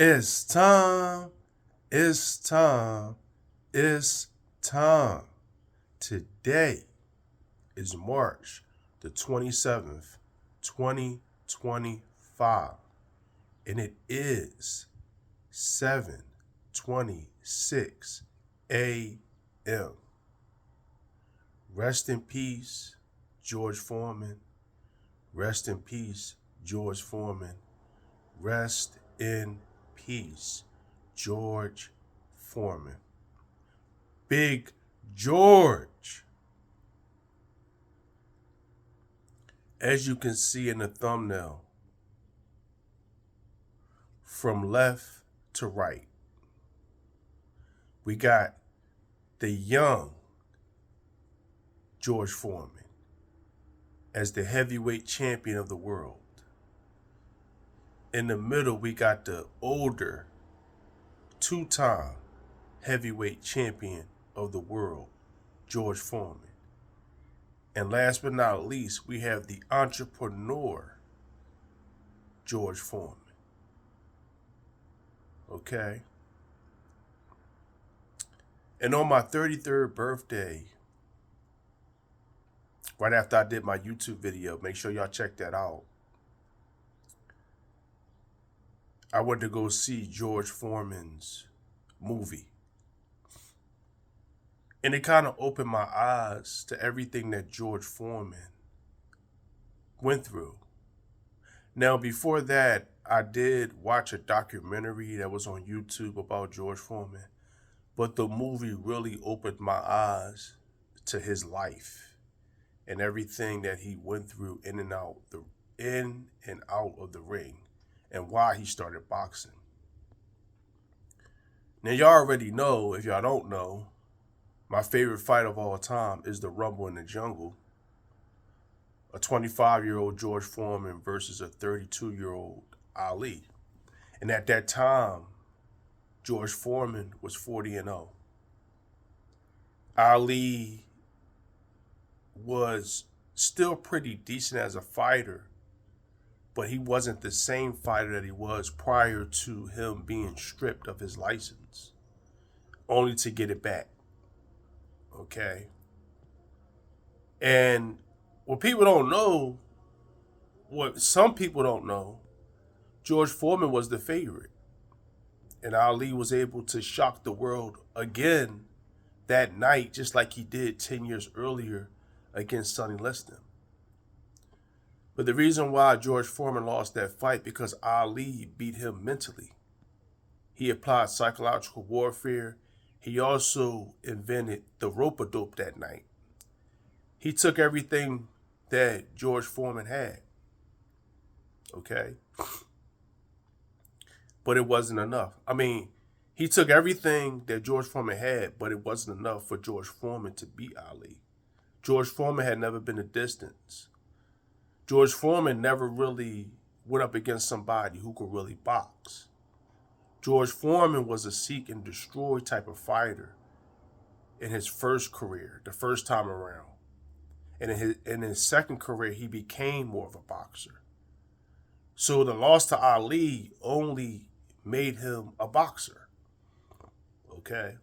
It's time. It's time. It's time. Today is March the 27th, 2025, and it is 7:26 a.m. Rest in peace, George Foreman. Rest in peace, George Foreman. Rest in peace, George Foreman. Big George. As you can see in the thumbnail, from left to right, we got the young George Foreman as the heavyweight champion of the world. In the middle, we got the older two-time heavyweight champion of the world, George Foreman. And last but not least, we have the entrepreneur, George Foreman. Okay? And on my 33rd birthday, right after I did my YouTube video, make sure y'all check that out, I went to go see George Foreman's movie. And it kind of opened my eyes to everything that George Foreman went through. Now, before that, I did watch a documentary that was on YouTube about George Foreman, but the movie really opened my eyes to his life and everything that he went through in and out of the ring, and why he started boxing. Now, y'all already know, if y'all don't know, my favorite fight of all time is the Rumble in the Jungle. A 25-year-old George Foreman versus a 32-year-old Ali. And at that time, George Foreman was 40-0. Ali was still pretty decent as a fighter, but he wasn't the same fighter that he was prior to him being stripped of his license, only to get it back. Okay? And what people don't know, what some people don't know, George Foreman was the favorite. And Ali was able to shock the world again that night, just like he did 10 years earlier against Sonny Liston. But the reason why George Foreman lost that fight, because Ali beat him mentally. He applied psychological warfare. He also invented the rope-a-dope that night. He took everything that George Foreman had. Okay? But it wasn't enough. I mean, he took everything that George Foreman had, but it wasn't enough for George Foreman to beat Ali. George Foreman had never been a distance. George Foreman never really went up against somebody who could really box. George Foreman was a seek and destroy type of fighter in his first career, the first time around. And in his second career, he became more of a boxer. So the loss to Ali only made him a boxer. Okay?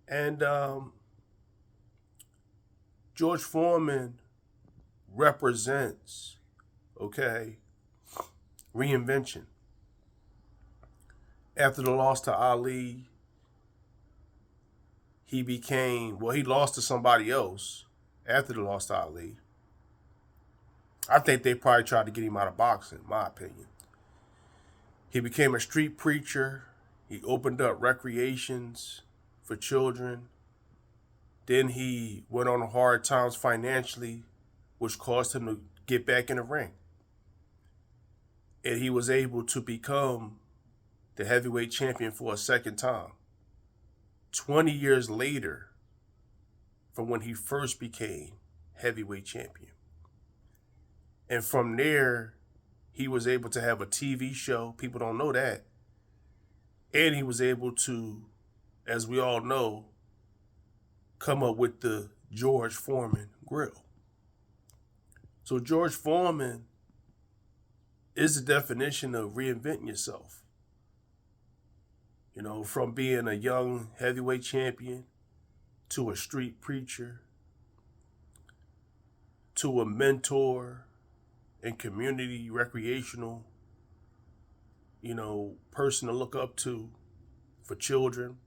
And George Foreman represents, okay, reinvention. After the loss to Ali, he lost to somebody else after the loss to Ali. I think they probably tried to get him out of boxing, in my opinion. He became a street preacher. He opened up recreations for children. Then he went on hard times financially, which caused him to get back in the ring. And he was able to become the heavyweight champion for a second time. 20 years later from when he first became heavyweight champion. And from there, he was able to have a TV show. People don't know that. And he was able to, as we all know, come up with the George Foreman grill. So George Foreman is the definition of reinventing yourself. from being a young heavyweight champion to a street preacher to a mentor and community recreational, person to look up to for children,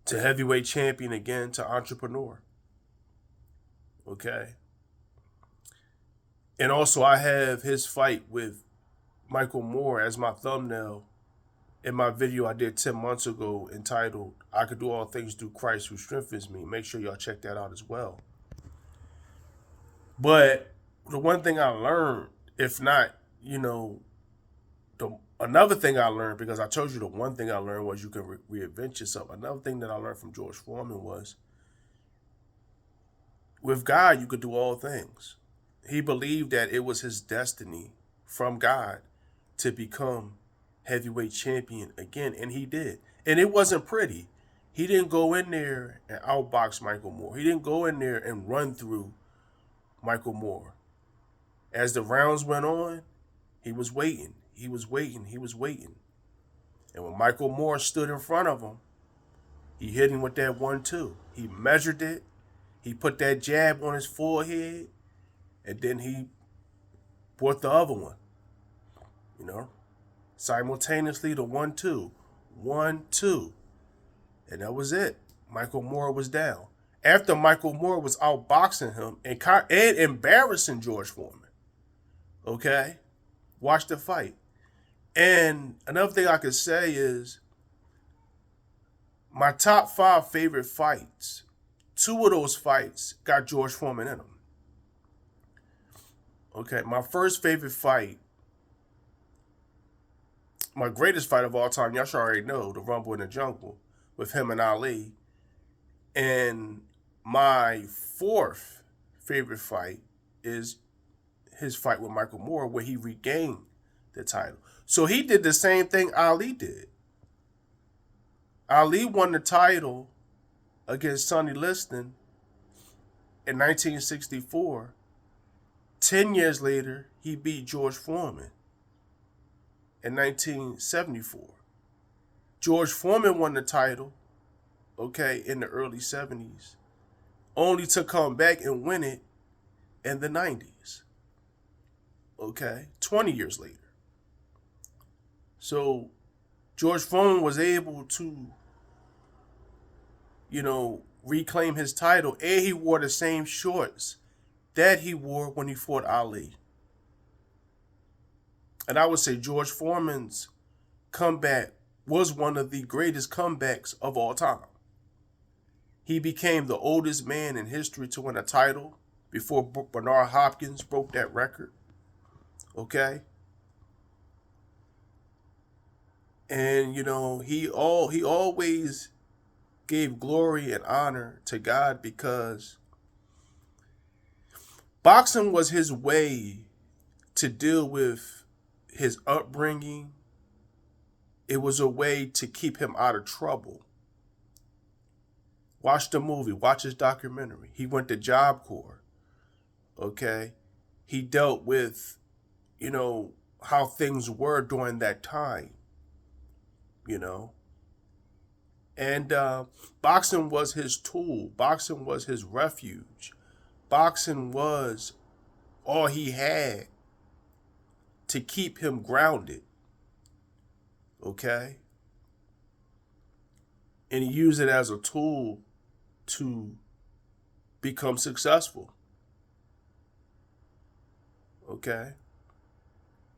to heavyweight champion again, to entrepreneur. Okay. And also, I have his fight with Michael Moore as my thumbnail in my video I did 10 months ago entitled, I Could Do All Things Through Christ Who Strengthens Me. Make sure y'all check that out as well. But the one thing I learned, if not, another thing I learned, because I told you the one thing I learned was you can reinvent yourself. Another thing that I learned from George Foreman was, with God, you could do all things. He believed that it was his destiny from God to become heavyweight champion again, and he did. And it wasn't pretty. He didn't go in there and outbox Michael Moore. He didn't go in there and run through Michael Moore. As the rounds went on, he was waiting. He was waiting. He was waiting. And when Michael Moore stood in front of him, he hit him with that 1-2. He measured it. He put that jab on his forehead. And then he brought the other one. Simultaneously the 1-2. 1-2. And that was it. Michael Moore was down. After Michael Moore was outboxing him and embarrassing George Foreman. Okay? Watch the fight. And another thing I could say is my top 5 favorite fights, 2 of those fights got George Foreman in them. Okay, my first favorite fight, my greatest fight of all time, y'all should already know, the Rumble in the Jungle with him and Ali. And my 4th favorite fight is his fight with Michael Moore, where he regained the title. So he did the same thing Ali did. Ali won the title against Sonny Liston in 1964. 10 years later, he beat George Foreman in 1974. George Foreman won the title, in the early 70s, only to come back and win it in the 90s. 20 years later. So George Foreman was able to, reclaim his title, and he wore the same shorts that he wore when he fought Ali. And I would say George Foreman's comeback was one of the greatest comebacks of all time. He became the oldest man in history to win a title before Bernard Hopkins broke that record. And, he always gave glory and honor to God, because boxing was his way to deal with his upbringing. It was a way to keep him out of trouble. Watch the movie. Watch his documentary. He went to Job Corps. He dealt with, how things were during that time. And boxing was his tool. Boxing was his refuge. Boxing was all he had to keep him grounded. And he used it as a tool to become successful.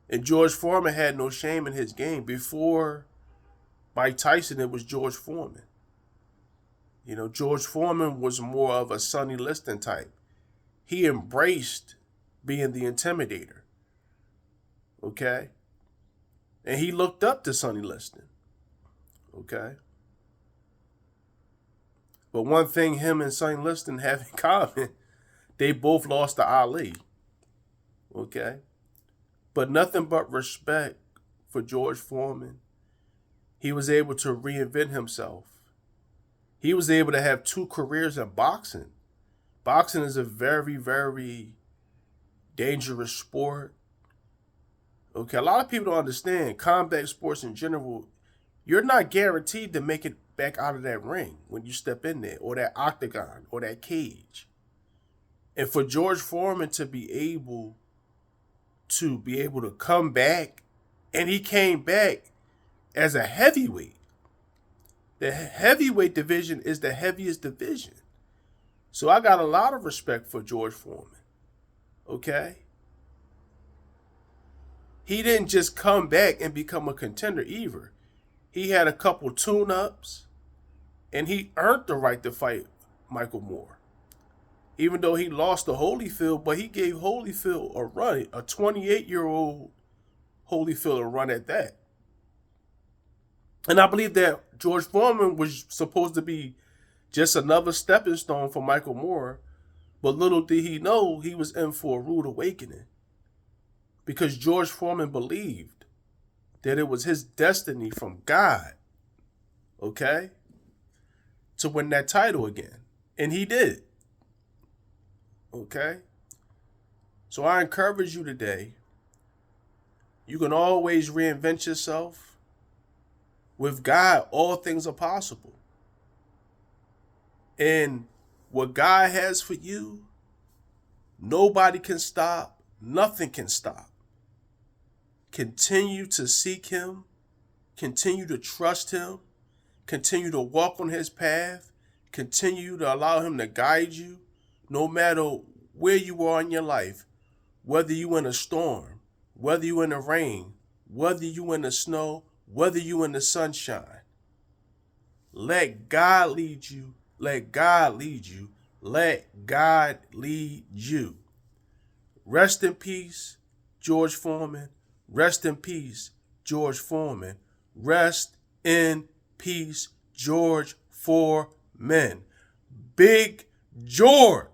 And George Foreman had no shame in his game. Before Mike Tyson, it was George Foreman. George Foreman was more of a Sonny Liston type. He embraced being the intimidator. And he looked up to Sonny Liston. But one thing him and Sonny Liston have in common, they both lost to Ali. But nothing but respect for George Foreman. He was able to reinvent himself. He was able to have 2 careers in boxing. Boxing is a very, very dangerous sport. A lot of people don't understand combat sports in general. you're not guaranteed to make it back out of that ring when you step in there, or that octagon, or that cage. And for George Foreman to be able to come back, and he came back as a heavyweight. The heavyweight division is the heaviest division. So I got a lot of respect for George Foreman. Okay? He didn't just come back and become a contender either. He had a couple tune-ups, and he earned the right to fight Michael Moore. Even though he lost to Holyfield, but he gave Holyfield a run, a 28-year-old Holyfield a run at that. And I believe that George Foreman was supposed to be just another stepping stone for Michael Moore, but little did he know he was in for a rude awakening. Because George Foreman believed that it was his destiny from God, okay, to win that title again. And he did. Okay? So I encourage you today, you can always reinvent yourself. With God, all things are possible. And what God has for you, nobody can stop, nothing can stop. Continue to seek him, continue to trust him, continue to walk on his path, continue to allow him to guide you, no matter where you are in your life, whether you're in a storm, whether you're in the rain, whether you're in the snow, whether you're in the sunshine. Let God lead you. Let God lead you. Let God lead you. Rest in peace, George Foreman. Rest in peace, George Foreman. Rest in peace, George Foreman. Big George.